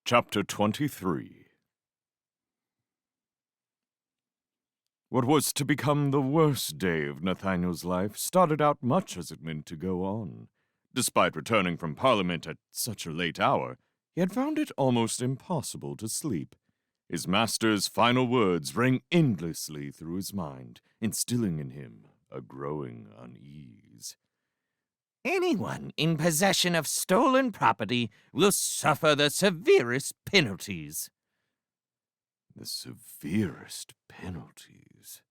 Chapter 23. What was to become the worst day of Nathaniel's life started out much as it meant to go on. Despite returning from Parliament at such a late hour, he had found it almost impossible to sleep. His master's final words rang endlessly through his mind, instilling in him a growing unease. Anyone in possession of stolen property will suffer the severest penalties. The severest penalties.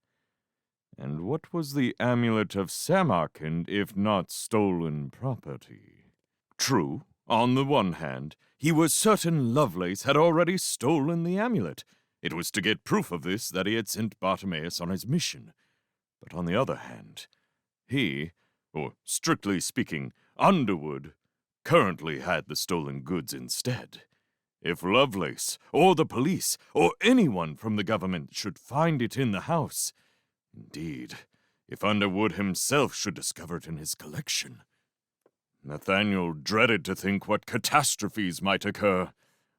And what was the Amulet of Samarkand if not stolen property? True, on the one hand, he was certain Lovelace had already stolen the amulet. It was to get proof of this that he had sent Bartimaeus on his mission. But on the other hand, he, or strictly speaking, Underwood, currently had the stolen goods instead. If Lovelace, or the police, or anyone from the government should find it in the house, indeed, if Underwood himself should discover it in his collection, Nathaniel dreaded to think what catastrophes might occur.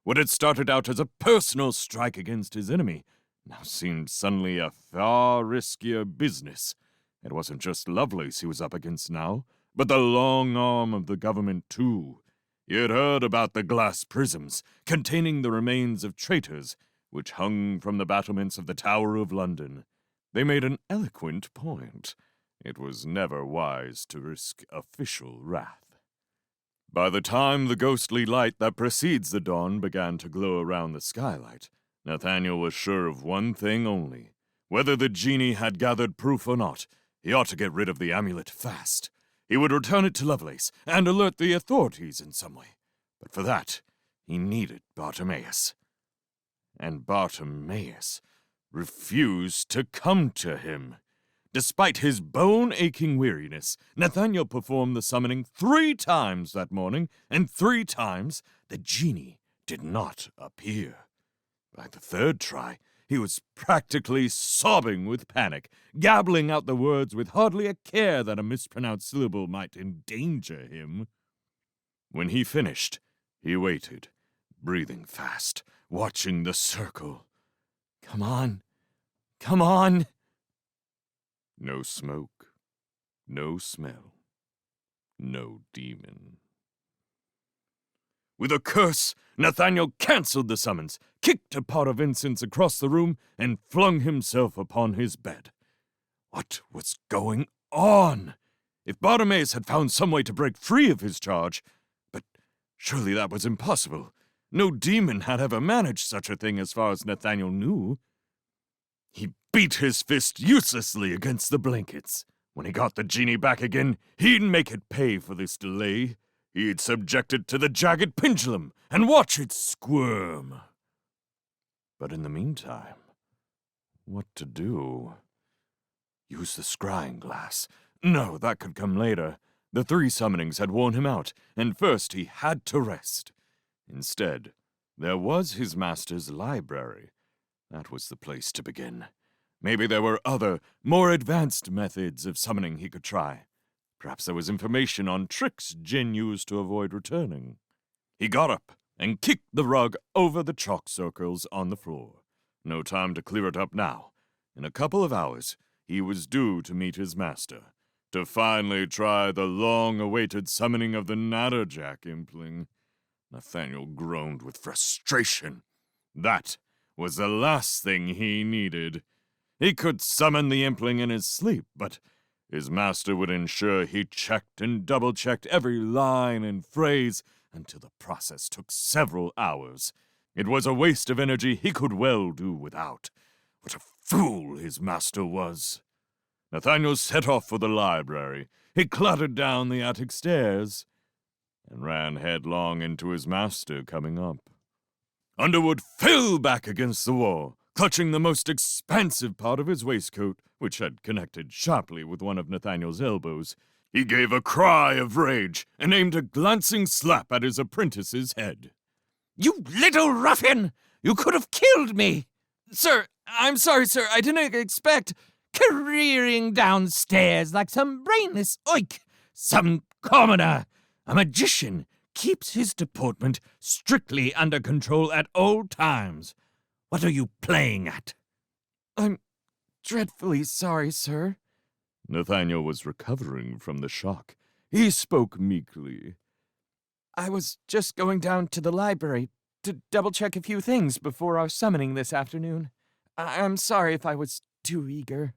What had started out as a personal strike against his enemy now seemed suddenly a far riskier business. It wasn't just Lovelace he was up against now, but the long arm of the government, too. He had heard about the glass prisms containing the remains of traitors, which hung from the battlements of the Tower of London. They made an eloquent point. It was never wise to risk official wrath. By the time the ghostly light that precedes the dawn began to glow around the skylight, Nathaniel was sure of one thing only. Whether the genie had gathered proof or not, he ought to get rid of the amulet fast. He would return it to Lovelace and alert the authorities in some way. But for that, he needed Bartimaeus. And Bartimaeus refused to come to him. Despite his bone-aching weariness, Nathaniel performed the summoning 3 times that morning, and 3 times the genie did not appear. By the 3rd try, he was practically sobbing with panic, gabbling out the words with hardly a care that a mispronounced syllable might endanger him. When he finished, he waited, breathing fast, watching the circle. Come on! Come on! No smoke, no smell, no demon. With a curse, Nathaniel cancelled the summons, kicked a pot of incense across the room, and flung himself upon his bed. What was going on? If Bartimaeus had found some way to break free of his charge, but surely that was impossible. No demon had ever managed such a thing as far as Nathaniel knew. He beat his fist uselessly against the blankets. When he got the genie back again, he'd make it pay for this delay. He'd subject it to the jagged pendulum and watch it squirm. But in the meantime, what to do? Use the scrying glass. No, that could come later. The 3 summonings had worn him out, and first he had to rest. Instead, there was his master's library. That was the place to begin. Maybe there were other, more advanced methods of summoning he could try. Perhaps there was information on tricks Jinn used to avoid returning. He got up and kicked the rug over the chalk circles on the floor. No time to clear it up now. In a couple of hours, he was due to meet his master, to finally try the long-awaited summoning of the Natterjack Impling. Nathaniel groaned with frustration. That was the last thing he needed. He could summon the Impling in his sleep, but his master would ensure he checked and double-checked every line and phrase until the process took several hours. It was a waste of energy he could well do without. What a fool his master was! Nathaniel set off for the library. He clattered down the attic stairs and ran headlong into his master coming up. Underwood fell back against the wall, clutching the most expansive part of his waistcoat, which had connected sharply with one of Nathaniel's elbows. He gave a cry of rage and aimed a glancing slap at his apprentice's head. You little ruffian! You could have killed me! Sir, I'm sorry, sir, I didn't expect... Careering downstairs like some brainless oik, some commoner, a magician, keeps his deportment strictly under control at all times. What are you playing at? I'm dreadfully sorry, sir. Nathaniel was recovering from the shock. He spoke meekly. I was just going down to the library to double-check a few things before our summoning this afternoon. I'm sorry if I was too eager.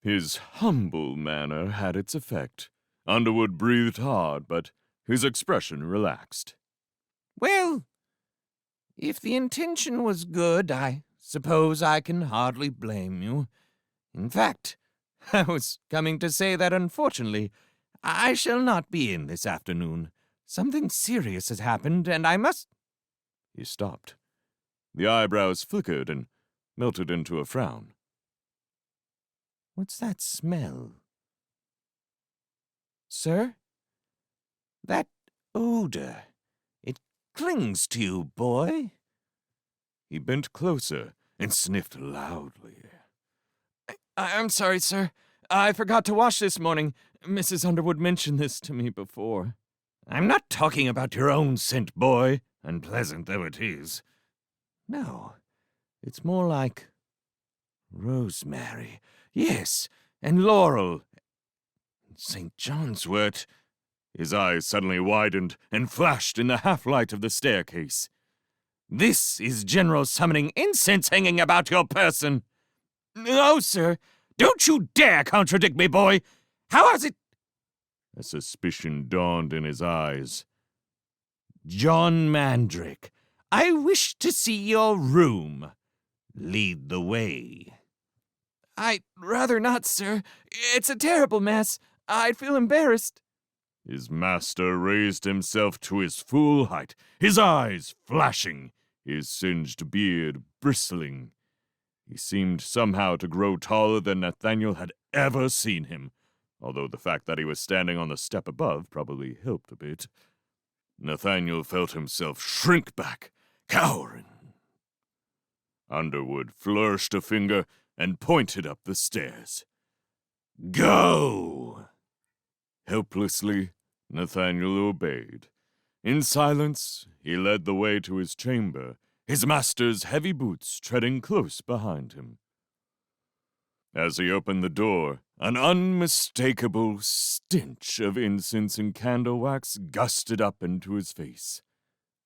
His humble manner had its effect. Underwood breathed hard, but his expression relaxed. Well, if the intention was good, I suppose I can hardly blame you. In fact, I was coming to say that unfortunately, I shall not be in this afternoon. Something serious has happened, and I must— He stopped. The eyebrows flickered and melted into a frown. What's that smell? Sir? That odor. It clings to you, boy. He bent closer and sniffed loudly. I'm sorry, sir. I forgot to wash this morning. Mrs. Underwood mentioned this to me before. I'm not talking about your own scent, boy, unpleasant though it is. No, it's more like rosemary. Yes, and laurel. St. John's wort. His eyes suddenly widened and flashed in the half-light of the staircase. This is general summoning incense hanging about your person. No, sir. Don't you dare contradict me, boy. How has it— A suspicion dawned in his eyes. John Mandrake, I wish to see your room. Lead the way. I'd rather not, sir. It's a terrible mess. I'd feel embarrassed. His master raised himself to his full height, his eyes flashing, his singed beard bristling. He seemed somehow to grow taller than Nathaniel had ever seen him, although the fact that he was standing on the step above probably helped a bit. Nathaniel felt himself shrink back, cowering. Underwood flourished a finger and pointed up the stairs. Go! Helplessly, Nathaniel obeyed. In silence, he led the way to his chamber, his master's heavy boots treading close behind him. As he opened the door, an unmistakable stench of incense and candle wax gusted up into his face.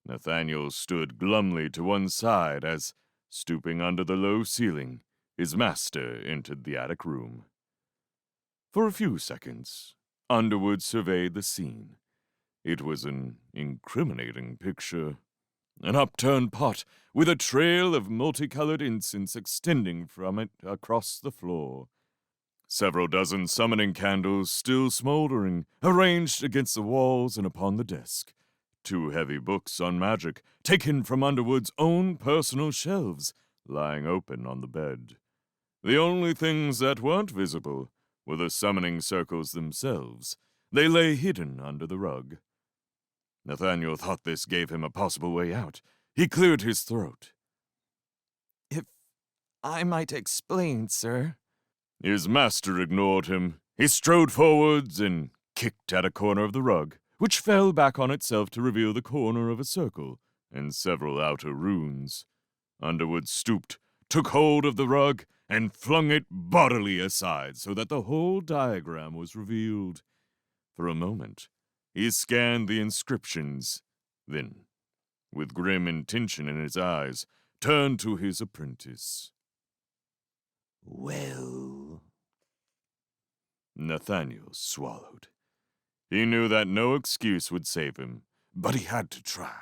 Nathaniel stood glumly to one side as, stooping under the low ceiling, his master entered the attic room. For a few seconds, Underwood surveyed the scene. It was an incriminating picture. An upturned pot with a trail of multicolored incense extending from it across the floor. Several dozen summoning candles still smoldering, arranged against the walls and upon the desk. 2 heavy books on magic, taken from Underwood's own personal shelves, lying open on the bed. The only things that weren't visible were the summoning circles themselves. They lay hidden under the rug. Nathaniel thought this gave him a possible way out. He cleared his throat. If I might explain, sir. His master ignored him. He strode forwards and kicked at a corner of the rug, which fell back on itself to reveal the corner of a circle and several outer runes. Underwood stooped, took hold of the rug, and flung it bodily aside so that the whole diagram was revealed. For a moment, he scanned the inscriptions, then, with grim intention in his eyes, turned to his apprentice. Well? Nathaniel swallowed. He knew that no excuse would save him, but he had to try.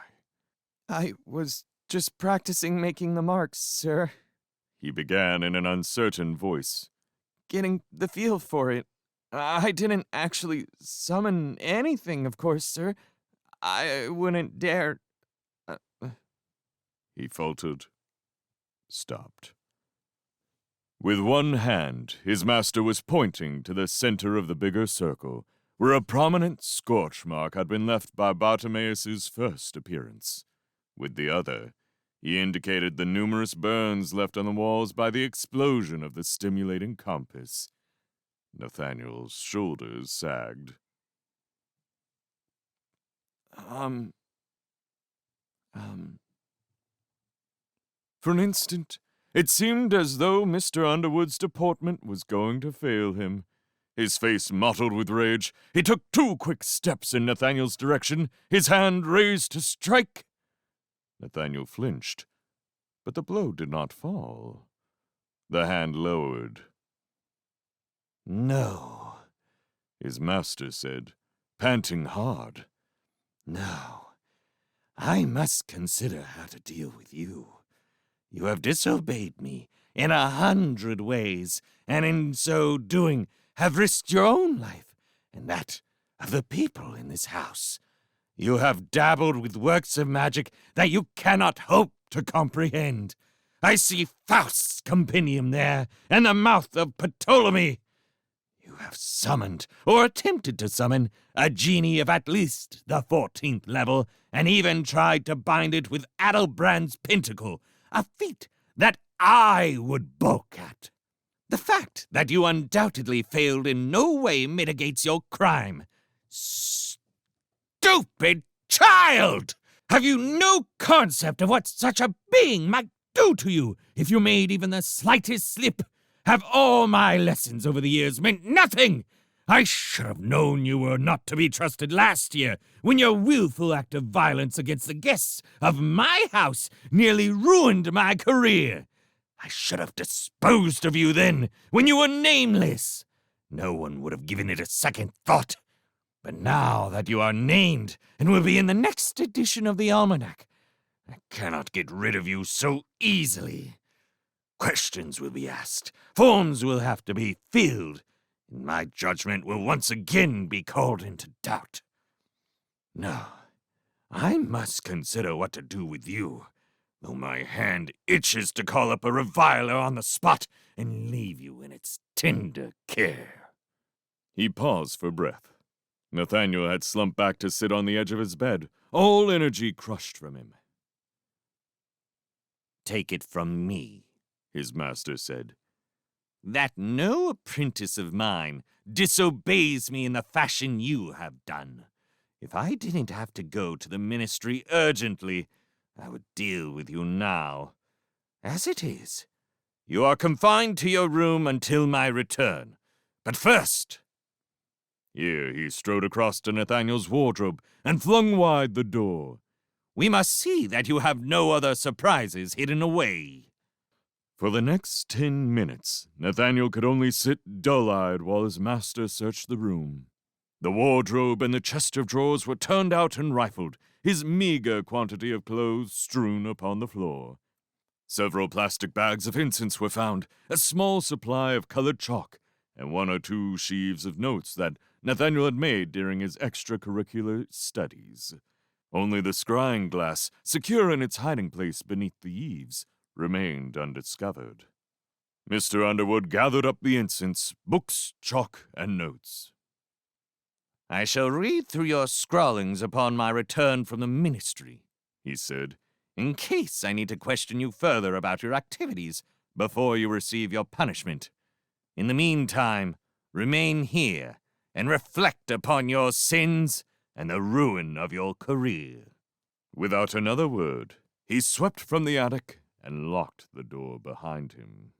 I was just practicing making the marks, sir. He began in an uncertain voice. Getting the feel for it. I didn't actually summon anything, of course, sir. I wouldn't dare— He faltered, stopped. With one hand, his master was pointing to the center of the bigger circle, where a prominent scorch mark had been left by Bartimaeus's first appearance. With the other, he indicated the numerous burns left on the walls by the explosion of the stimulating compass. Nathaniel's shoulders sagged. Um, um... For an instant, it seemed as though Mr. Underwood's deportment was going to fail him. His face mottled with rage, he took 2 quick steps in Nathaniel's direction, his hand raised to strike. Nathaniel flinched, but the blow did not fall. The hand lowered. No, His master said, panting hard. no. I must consider how to deal with you. You have disobeyed me in 100 ways, and in so doing have risked your own life and that of the people in this house. You have dabbled with works of magic that you cannot hope to comprehend. I see Faust's compendium there, and the mouth of Ptolemy. You have summoned, or attempted to summon, a genie of at least the 14th level, and even tried to bind it with Adelbrand's pentacle, a feat that I would balk at. The fact that you undoubtedly failed in no way mitigates your crime. Stupid child! Have you no concept of what such a being might do to you if you made even the slightest slip? Have all my lessons over the years meant nothing? I should have known you were not to be trusted last year, when your willful act of violence against the guests of my house nearly ruined my career. I should have disposed of you then, when you were nameless. No one would have given it a second thought. But now that you are named and will be in the next edition of the almanac, I cannot get rid of you so easily. Questions will be asked, forms will have to be filled, and my judgment will once again be called into doubt. No, I must consider what to do with you, though my hand itches to call up a reviler on the spot and leave you in its tender care. He paused for breath. Nathaniel had slumped back to sit on the edge of his bed, all energy crushed from him. Take it from me, his master said, that no apprentice of mine disobeys me in the fashion you have done. If I didn't have to go to the ministry urgently, I would deal with you now. As it is, you are confined to your room until my return. But first... Here he strode across to Nathaniel's wardrobe and flung wide the door. We must see that you have no other surprises hidden away. For the next 10 minutes, Nathaniel could only sit dull-eyed while his master searched the room. The wardrobe and the chest of drawers were turned out and rifled, his meager quantity of clothes strewn upon the floor. Several plastic bags of incense were found, a small supply of colored chalk, and 1 or 2 sheaves of notes that Nathaniel had made during his extracurricular studies. Only the scrying glass, secure in its hiding place beneath the eaves, remained undiscovered. Mr. Underwood gathered up the incense, books, chalk, and notes. I shall read through your scrawlings upon my return from the ministry, he said, in case I need to question you further about your activities before you receive your punishment. In the meantime, remain here and reflect upon your sins and the ruin of your career. Without another word, he swept from the attic and locked the door behind him.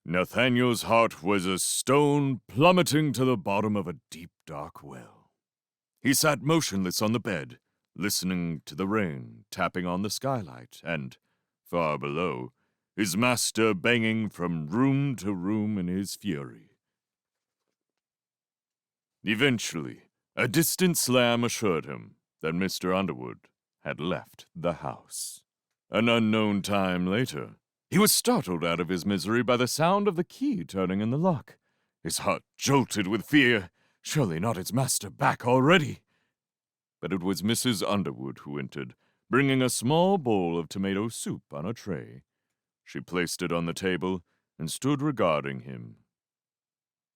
Nathaniel's heart was a stone plummeting to the bottom of a deep, dark well. He sat motionless on the bed, listening to the rain tapping on the skylight, and, far below, his master banging from room to room in his fury. Eventually, a distant slam assured him that Mr. Underwood had left the house. An unknown time later, he was startled out of his misery by the sound of the key turning in the lock. His heart jolted with fear. Surely not his master back already. But it was Mrs. Underwood who entered, bringing a small bowl of tomato soup on a tray. She placed it on the table and stood regarding him.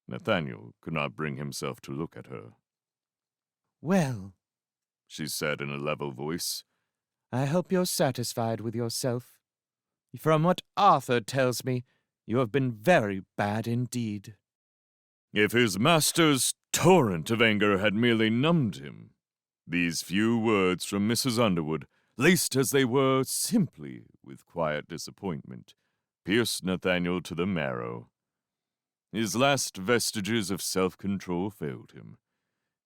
Nathaniel could not bring himself to look at her. Well, she said in a level voice, I hope you're satisfied with yourself. From what Arthur tells me, you have been very bad indeed. If his master's torrent of anger had merely numbed him, These few words from Mrs. Underwood, laced as they were simply with quiet disappointment, pierced Nathaniel to the marrow. His last vestiges of self-control failed him.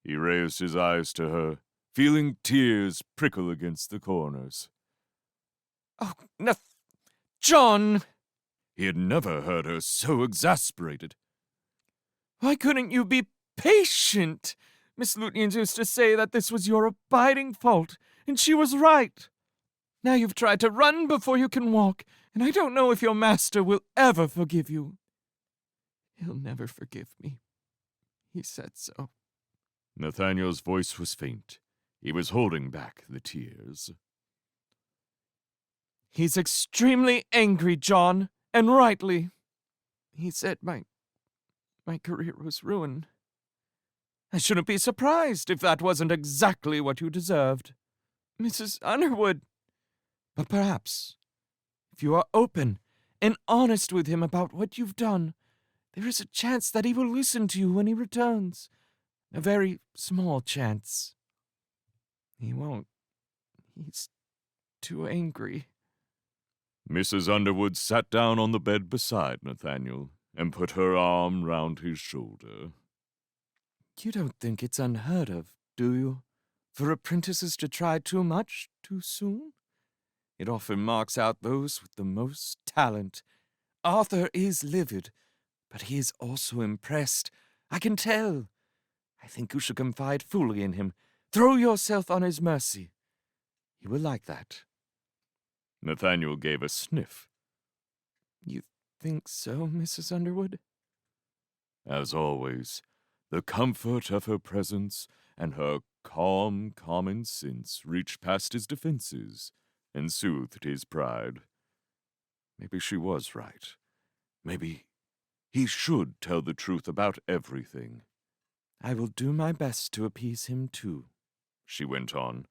He raised his eyes to her, feeling tears prickle against the corners. Oh, John! He had never heard her so exasperated. Why couldn't you be patient? Miss Lutyens used to say that this was your abiding fault, and she was right. Now you've tried to run before you can walk, and I don't know if your master will ever forgive you. He'll never forgive me. He said so. Nathaniel's voice was faint. He was holding back the tears. He's extremely angry, John, and rightly. He said my career was ruined. I shouldn't be surprised if that wasn't exactly what you deserved, Mrs. Underwood. But perhaps, if you are open and honest with him about what you've done, there is a chance that he will listen to you when he returns. A very small chance. He won't. He's too angry. Mrs. Underwood sat down on the bed beside Nathaniel and put her arm round his shoulder. You don't think it's unheard of, do you, for apprentices to try too much too soon? It often marks out those with the most talent. Arthur is livid, but he is also impressed. I can tell. I think you should confide fully in him. Throw yourself on his mercy. He will like that. Nathaniel gave a sniff. You think so, Mrs. Underwood? As always, the comfort of her presence and her calm common sense reached past his defenses and soothed his pride. Maybe she was right. Maybe he should tell the truth about everything. I will do my best to appease him, too, she went on.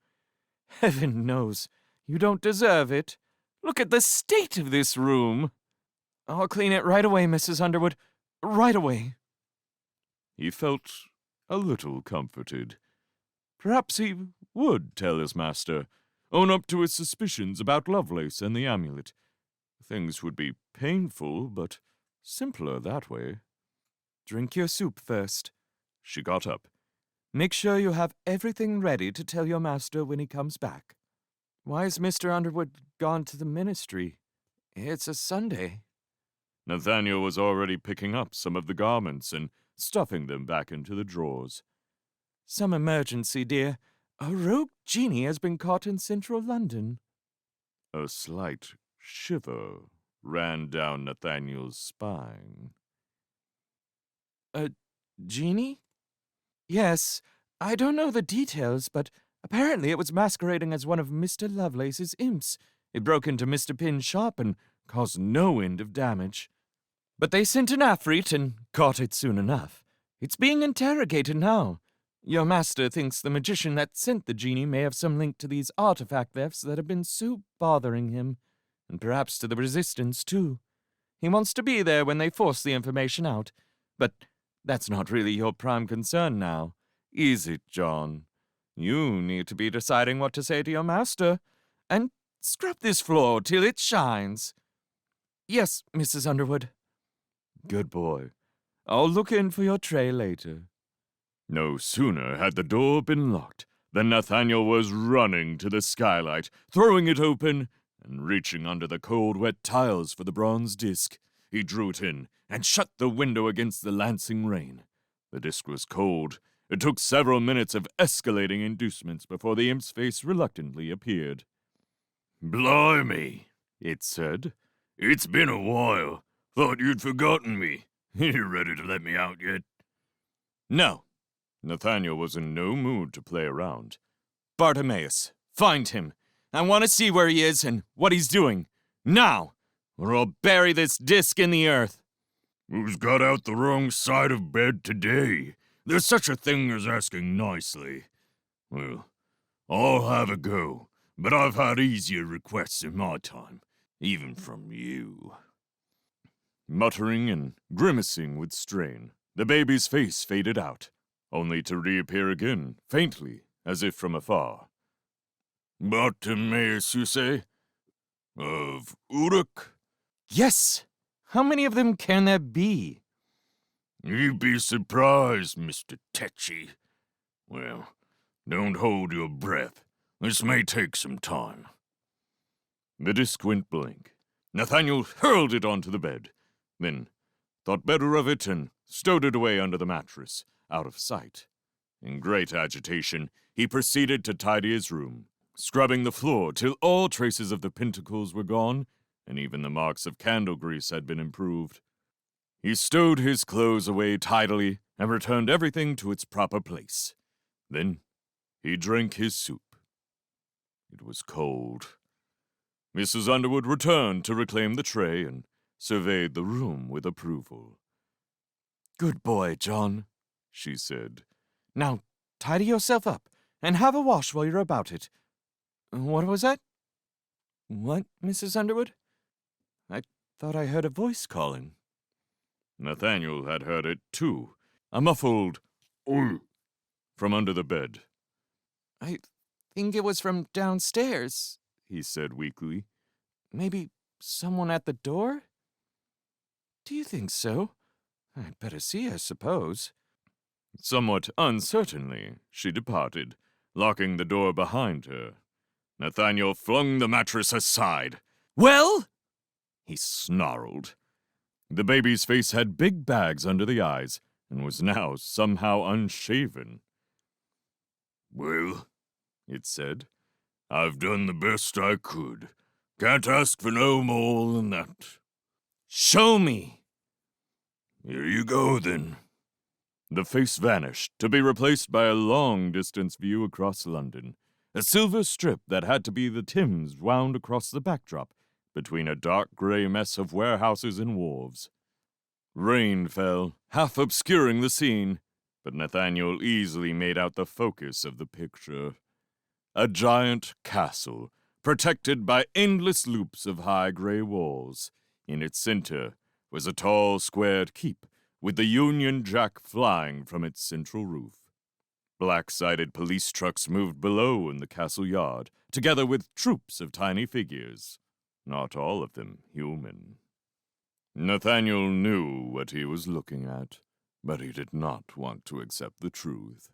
Heaven knows, you don't deserve it. Look at the state of this room. I'll clean it right away, Mrs. Underwood. Right away. He felt a little comforted. Perhaps he would tell his master, own up to his suspicions about Lovelace and the amulet. Things would be painful, but simpler that way. Drink your soup first. She got up. Make sure you have everything ready to tell your master when he comes back. Why is Mr. Underwood gone to the ministry? It's a Sunday. Nathaniel was already picking up some of the garments and stuffing them back into the drawers. Some emergency, dear. A rogue genie has been caught in central London. A slight shiver ran down Nathaniel's spine. A genie? Yes, I don't know the details, but apparently it was masquerading as one of Mr. Lovelace's imps. It broke into Mr. Pin's shop and caused no end of damage. But they sent an Afrit and caught it soon enough. It's being interrogated now. Your master thinks the magician that sent the genie may have some link to these artifact thefts that have been so bothering him, and perhaps to the resistance, too. He wants to be there when they force the information out, but that's not really your prime concern now, is it, John? You need to be deciding what to say to your master, and scrub this floor till it shines. Yes, Mrs. Underwood. Good boy. I'll look in for your tray later. No sooner had the door been locked than Nathaniel was running to the skylight, throwing it open, and reaching under the cold, wet tiles for the bronze disc. He drew it in and shut the window against the lancing rain. The disc was cold. It took several minutes of escalating inducements before the imp's face reluctantly appeared. "Blimey," it said. "It's been a while. Thought you'd forgotten me. You ready to let me out yet?" No. Nathaniel was in no mood to play around. Bartimaeus, find him. I want to see where he is and what he's doing. Now, or I'll bury this disc in the earth. Who's got out the wrong side of bed today? There's such a thing as asking nicely. Well, I'll have a go, but I've had easier requests in my time, even from you. Muttering and grimacing with strain, the baby's face faded out, only to reappear again, faintly, as if from afar. "Bartimaeus, you say? Of Uruk?" Yes! How many of them can there be? "You'd be surprised, Mr. Tetchy. Well, don't hold your breath. This may take some time." The disc went blank. Nathaniel hurled it onto the bed, then thought better of it and stowed it away under the mattress, out of sight. In great agitation, he proceeded to tidy his room, scrubbing the floor till all traces of the pinnacles were gone, and even the marks of candle grease had been improved. He stowed his clothes away tidily and returned everything to its proper place. Then he drank his soup. It was cold. Mrs. Underwood returned to reclaim the tray and surveyed the room with approval. Good boy, John, she said. Now, tidy yourself up and have a wash while you're about it. What was that? What, Mrs. Underwood? I thought I heard a voice calling. Nathaniel had heard it, too, a muffled "Oi!" from under the bed. I think it was from downstairs, he said weakly. Maybe someone at the door? Do you think so? I'd better see, I suppose. Somewhat uncertainly, she departed, locking the door behind her. Nathaniel flung the mattress aside. Well? He snarled. The baby's face had big bags under the eyes and was now somehow unshaven. "Well," it said, "I've done the best I could. Can't ask for no more than that." Show me! "Here you go, then." The face vanished, to be replaced by a long-distance view across London, a silver strip that had to be the Thames wound across the backdrop, between a dark gray mess of warehouses and wharves. Rain fell, half obscuring the scene, but Nathaniel easily made out the focus of the picture. A giant castle, protected by endless loops of high gray walls. In its center was a tall, squared keep, with the Union Jack flying from its central roof. Black-sided police trucks moved below in the castle yard, together with troops of tiny figures, not all of them human. Nathaniel knew what he was looking at, but he did not want to accept the truth.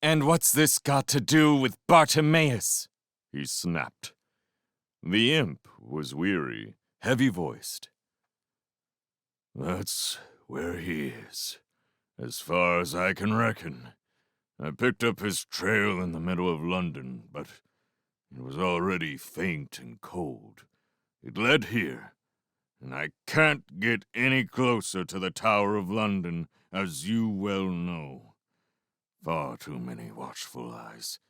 And what's this got to do with Bartimaeus? He snapped. The imp was weary, heavy-voiced. "That's where he is, as far as I can reckon. I picked up his trail in the middle of London, but it was already faint and cold. It led here, and I can't get any closer to the Tower of London, as you well know. Far too many watchful eyes.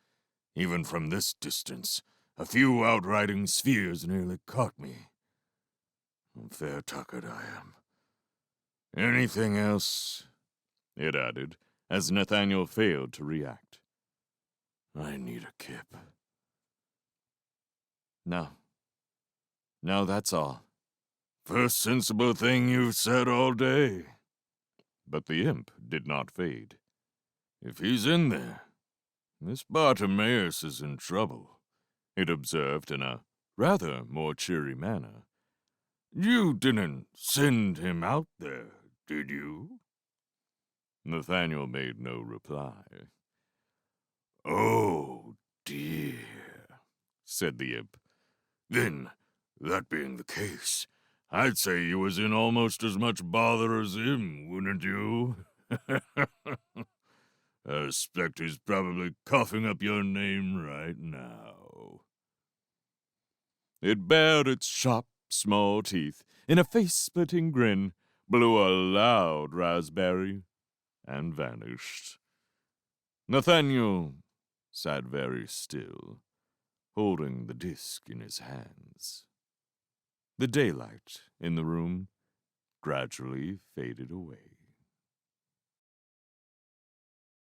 Even from this distance, a few outriding spheres nearly caught me. Fair tuckered I am. Anything else?" it added, as Nathaniel failed to react. "I need a kip." No, that's all. "First sensible thing you've said all day." But the imp did not fade. "If he's in there, this Bartimaeus is in trouble," it observed in a rather more cheery manner. "You didn't send him out there, did you?" Nathaniel made no reply. "Oh, dear," said the imp. "Then, that being the case, I'd say you was in almost as much bother as him, wouldn't you? I expect he's probably coughing up your name right now." It bared its sharp, small teeth in a face-splitting grin, blew a loud raspberry, and vanished. Nathaniel sat very still, holding the disc in his hands. The daylight in the room gradually faded away.